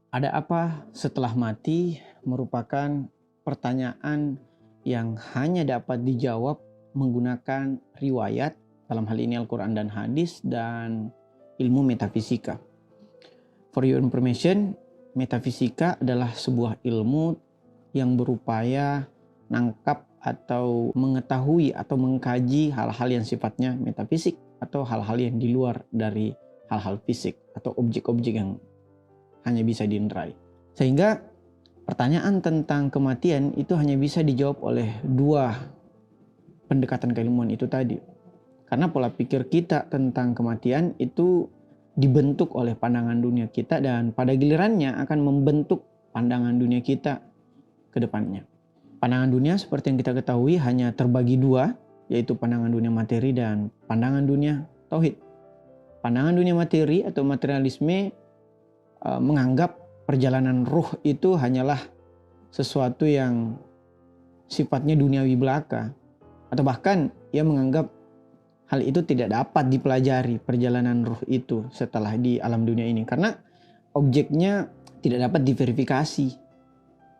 Ada apa setelah mati merupakan pertanyaan yang hanya dapat dijawab menggunakan riwayat, dalam hal ini Al-Quran dan hadis, dan ilmu metafisika. For your information, metafisika adalah sebuah ilmu yang berupaya nangkap atau mengetahui atau mengkaji hal-hal yang sifatnya metafisik atau hal-hal yang di luar dari hal-hal fisik atau objek-objek yang hanya bisa diinderai. Sehingga pertanyaan tentang kematian itu hanya bisa dijawab oleh dua pendekatan keilmuan itu tadi. Karena pola pikir kita tentang kematian itu dibentuk oleh pandangan dunia kita dan pada gilirannya akan membentuk pandangan dunia kita ke depannya. Pandangan dunia seperti yang kita ketahui hanya terbagi dua, yaitu pandangan dunia materi dan pandangan dunia tauhid. Pandangan dunia materi atau materialisme menganggap perjalanan ruh itu hanyalah sesuatu yang sifatnya duniawi belaka, atau bahkan ia menganggap hal itu tidak dapat dipelajari perjalanan ruh itu setelah di alam dunia ini karena objeknya tidak dapat diverifikasi,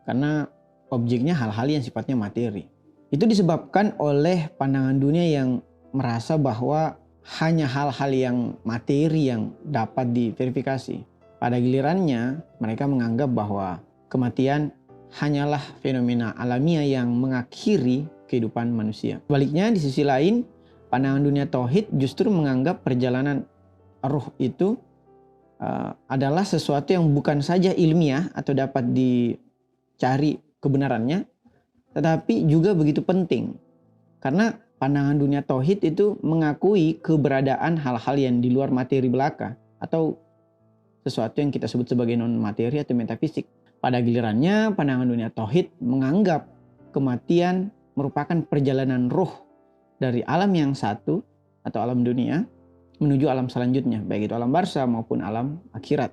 karena objeknya hal-hal yang sifatnya materi. Itu disebabkan oleh pandangan dunia yang merasa bahwa hanya hal-hal yang materi yang dapat diverifikasi. Pada gilirannya, mereka menganggap bahwa kematian hanyalah fenomena alamiah yang mengakhiri kehidupan manusia. Sebaliknya, di sisi lain, pandangan dunia tauhid justru menganggap perjalanan ruh itu adalah sesuatu yang bukan saja ilmiah atau dapat dicari kebenarannya, tetapi juga begitu penting. Karena pandangan dunia tauhid itu mengakui keberadaan hal-hal yang di luar materi belaka atau sesuatu yang kita sebut sebagai non-materi atau metafisik. Pada gilirannya, pandangan dunia tauhid menganggap kematian merupakan perjalanan ruh dari alam yang satu atau alam dunia menuju alam selanjutnya, baik itu alam barzah maupun alam akhirat.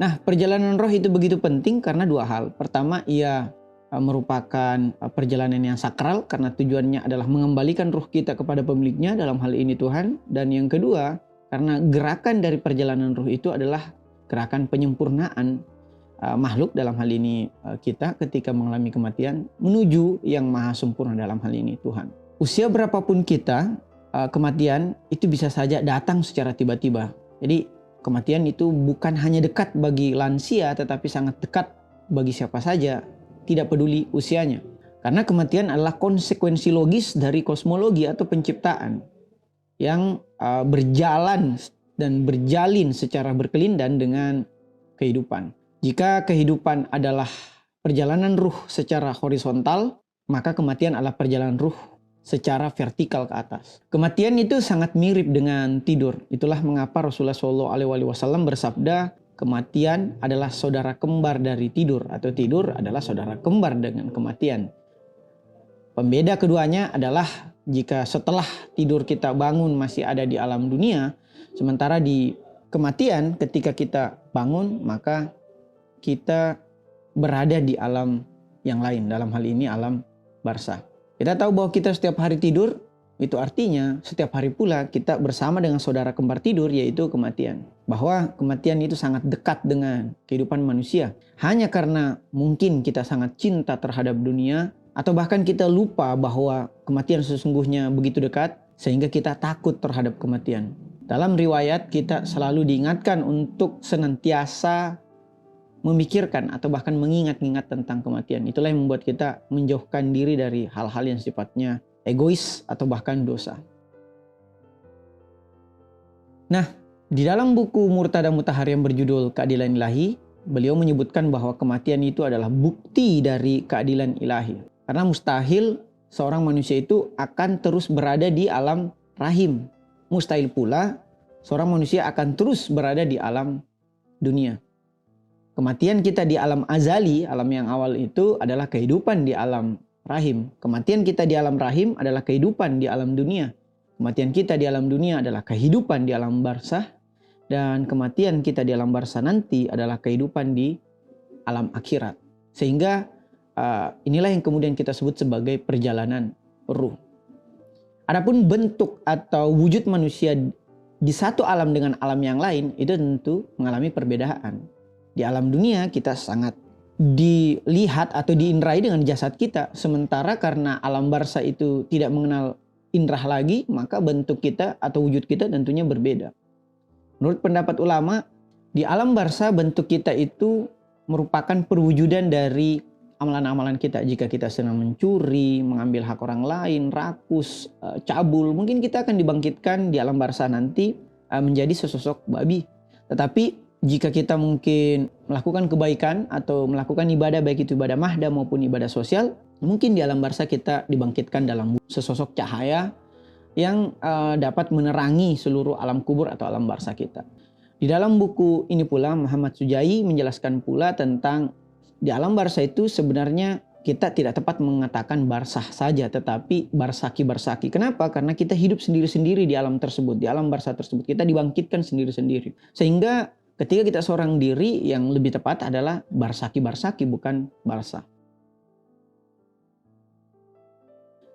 Nah, perjalanan roh itu begitu penting karena dua hal. Pertama, ia merupakan perjalanan yang sakral karena tujuannya adalah mengembalikan ruh kita kepada pemiliknya, dalam hal ini Tuhan. Dan yang kedua, karena gerakan dari perjalanan ruh itu adalah gerakan penyempurnaan makhluk, dalam hal ini kita, ketika mengalami kematian menuju yang maha sempurna, dalam hal ini Tuhan. Usia berapapun kita, kematian itu bisa saja datang secara tiba-tiba. Jadi kematian itu bukan hanya dekat bagi lansia, tetapi sangat dekat bagi siapa saja, tidak peduli usianya. Karena kematian adalah konsekuensi logis dari kosmologi atau penciptaan yang berjalan dan berjalin secara berkelindan dengan kehidupan. Jika kehidupan adalah perjalanan ruh secara horizontal, maka kematian adalah perjalanan ruh secara vertikal ke atas. Kematian itu sangat mirip dengan tidur. Itulah mengapa Rasulullah SAW bersabda, kematian adalah saudara kembar dari tidur, atau tidur adalah saudara kembar dengan kematian. Pembeda keduanya adalah jika setelah tidur kita bangun masih ada di alam dunia, sementara di kematian ketika kita bangun maka kita berada di alam yang lain, dalam hal ini alam barzah. Kita tahu bahwa kita setiap hari tidur, itu artinya setiap hari pula kita bersama dengan saudara kembar tidur, yaitu kematian. Bahwa kematian itu sangat dekat dengan kehidupan manusia. Hanya karena mungkin kita sangat cinta terhadap dunia, atau bahkan kita lupa bahwa kematian sesungguhnya begitu dekat, sehingga kita takut terhadap kematian. Dalam riwayat kita selalu diingatkan untuk senantiasa memikirkan atau bahkan mengingat-ingat tentang kematian. Itulah yang membuat kita menjauhkan diri dari hal-hal yang sifatnya egois atau bahkan dosa. Nah, di dalam buku Murtada Mutahhar yang berjudul Keadilan Ilahi, beliau menyebutkan bahwa kematian itu adalah bukti dari keadilan ilahi. Karena mustahil seorang manusia itu akan terus berada di alam rahim. Mustahil pula seorang manusia akan terus berada di alam dunia. Kematian kita di alam azali, alam yang awal itu adalah kehidupan di alam rahim. Kematian kita di alam rahim adalah kehidupan di alam dunia. Kematian kita di alam dunia adalah kehidupan di alam barzah. Dan kematian kita di alam barzah nanti adalah kehidupan di alam akhirat. Sehingga inilah yang kemudian kita sebut sebagai perjalanan ruh. Adapun bentuk atau wujud manusia di satu alam dengan alam yang lain itu tentu mengalami perbedaan. Di alam dunia kita sangat dilihat atau diindrai dengan jasad kita. Sementara karena alam barzah itu tidak mengenal indrah lagi, maka bentuk kita atau wujud kita tentunya berbeda. Menurut pendapat ulama, di alam barzah bentuk kita itu merupakan perwujudan dari amalan-amalan kita. Jika kita sedang mencuri, mengambil hak orang lain, rakus, cabul, mungkin kita akan dibangkitkan di alam barzah nanti menjadi sesosok babi. Tetapi jika kita mungkin melakukan kebaikan atau melakukan ibadah, baik itu ibadah mahda maupun ibadah sosial, mungkin di alam barzah kita dibangkitkan dalam sesosok cahaya yang dapat menerangi seluruh alam kubur atau alam barzah kita. Di dalam buku ini pula Muhammad Sujai menjelaskan pula tentang di alam barzah itu sebenarnya kita tidak tepat mengatakan barzah saja, tetapi barsaki-barsaki. Kenapa? Karena kita hidup sendiri-sendiri di alam tersebut, di alam barzah tersebut. Kita dibangkitkan sendiri-sendiri. Sehingga ketika kita seorang diri, yang lebih tepat adalah barsaki-barsaki, bukan barzah.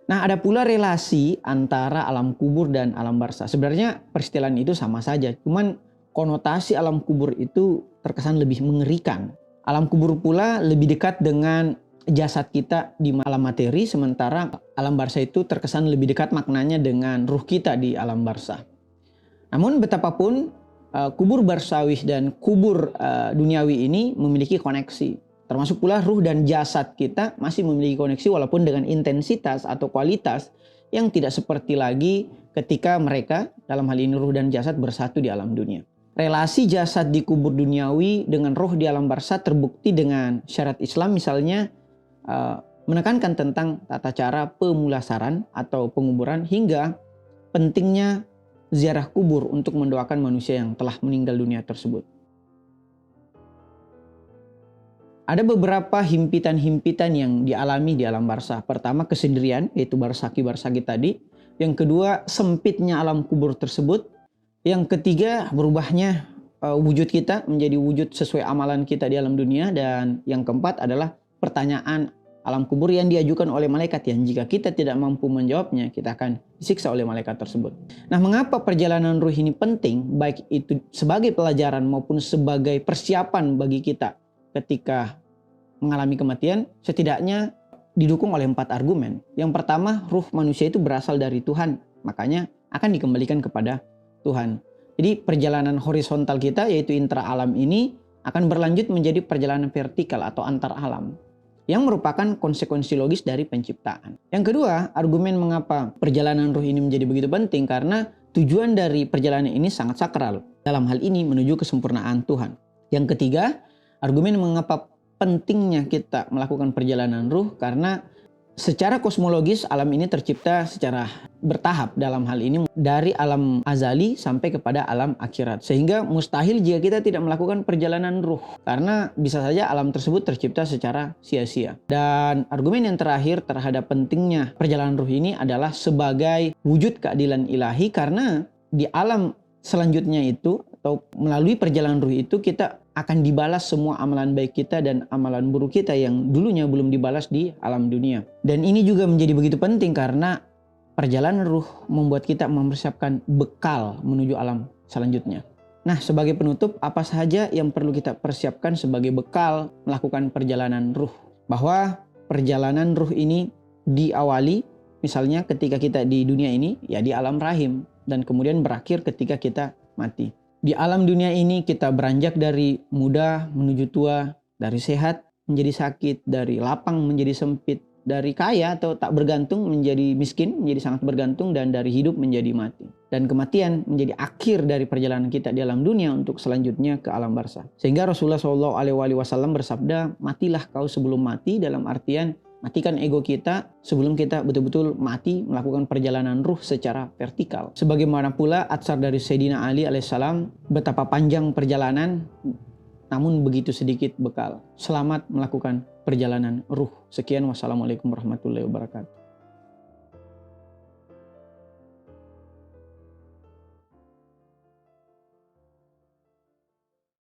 Nah, ada pula relasi antara alam kubur dan alam barzah. Sebenarnya peristilahan itu sama saja, cuman konotasi alam kubur itu terkesan lebih mengerikan. Alam kubur pula lebih dekat dengan jasad kita di alam materi, sementara alam barzah itu terkesan lebih dekat maknanya dengan ruh kita di alam barzah. Namun betapapun kubur barzawih dan kubur duniawi ini memiliki koneksi. Termasuk pula ruh dan jasad kita masih memiliki koneksi walaupun dengan intensitas atau kualitas yang tidak seperti lagi ketika mereka, dalam hal ini ruh dan jasad, bersatu di alam dunia. Relasi jasad di kubur duniawi dengan roh di alam barzah terbukti dengan syariat Islam, misalnya menekankan tentang tata cara pemulasaran atau penguburan hingga pentingnya ziarah kubur untuk mendoakan manusia yang telah meninggal dunia tersebut. Ada beberapa himpitan-himpitan yang dialami di alam barzah. Pertama, kesendirian, yaitu barsaki-barsaki tadi. Yang kedua, sempitnya alam kubur tersebut. Yang ketiga, berubahnya wujud kita menjadi wujud sesuai amalan kita di alam dunia. Dan yang keempat adalah pertanyaan alam kubur yang diajukan oleh malaikat, yang jika kita tidak mampu menjawabnya, kita akan disiksa oleh malaikat tersebut. Nah, mengapa perjalanan ruh ini penting, baik itu sebagai pelajaran maupun sebagai persiapan bagi kita ketika mengalami kematian? Setidaknya didukung oleh 4 argumen. Yang pertama, ruh manusia itu berasal dari Tuhan, makanya akan dikembalikan kepada Tuhan. Jadi perjalanan horizontal kita, yaitu intra alam ini, akan berlanjut menjadi perjalanan vertikal atau antar alam, yang merupakan konsekuensi logis dari penciptaan. Yang kedua, argumen mengapa perjalanan ruh ini menjadi begitu penting, karena tujuan dari perjalanan ini sangat sakral, dalam hal ini menuju kesempurnaan Tuhan. Yang ketiga, argumen mengapa pentingnya kita melakukan perjalanan ruh, karena secara kosmologis alam ini tercipta secara bertahap, dalam hal ini dari alam azali sampai kepada alam akhirat. Sehingga mustahil jika kita tidak melakukan perjalanan ruh, karena bisa saja alam tersebut tercipta secara sia-sia. Dan argumen yang terakhir terhadap pentingnya perjalanan ruh ini adalah sebagai wujud keadilan ilahi, karena di alam selanjutnya itu atau melalui perjalanan ruh itu kita akan dibalas semua amalan baik kita dan amalan buruk kita yang dulunya belum dibalas di alam dunia. Dan ini juga menjadi begitu penting karena perjalanan ruh membuat kita mempersiapkan bekal menuju alam selanjutnya. Nah, sebagai penutup, apa saja yang perlu kita persiapkan sebagai bekal melakukan perjalanan ruh? Bahwa perjalanan ruh ini diawali misalnya ketika kita di dunia ini, ya di alam rahim, dan kemudian berakhir ketika kita mati. Di alam dunia ini kita beranjak dari muda menuju tua, dari sehat menjadi sakit, dari lapang menjadi sempit, dari kaya atau tak bergantung menjadi miskin, menjadi sangat bergantung, dan dari hidup menjadi mati. Dan kematian menjadi akhir dari perjalanan kita di alam dunia untuk selanjutnya ke alam barzah. Sehingga Rasulullah SAW bersabda, matilah kau sebelum mati, dalam artian matikan ego kita sebelum kita betul-betul mati melakukan perjalanan ruh secara vertikal. Sebagaimana pula atsar dari Sayyidina Ali alaihissalam, betapa panjang perjalanan namun begitu sedikit bekal. Selamat melakukan perjalanan ruh. Sekian, wassalamualaikum warahmatullahi wabarakatuh.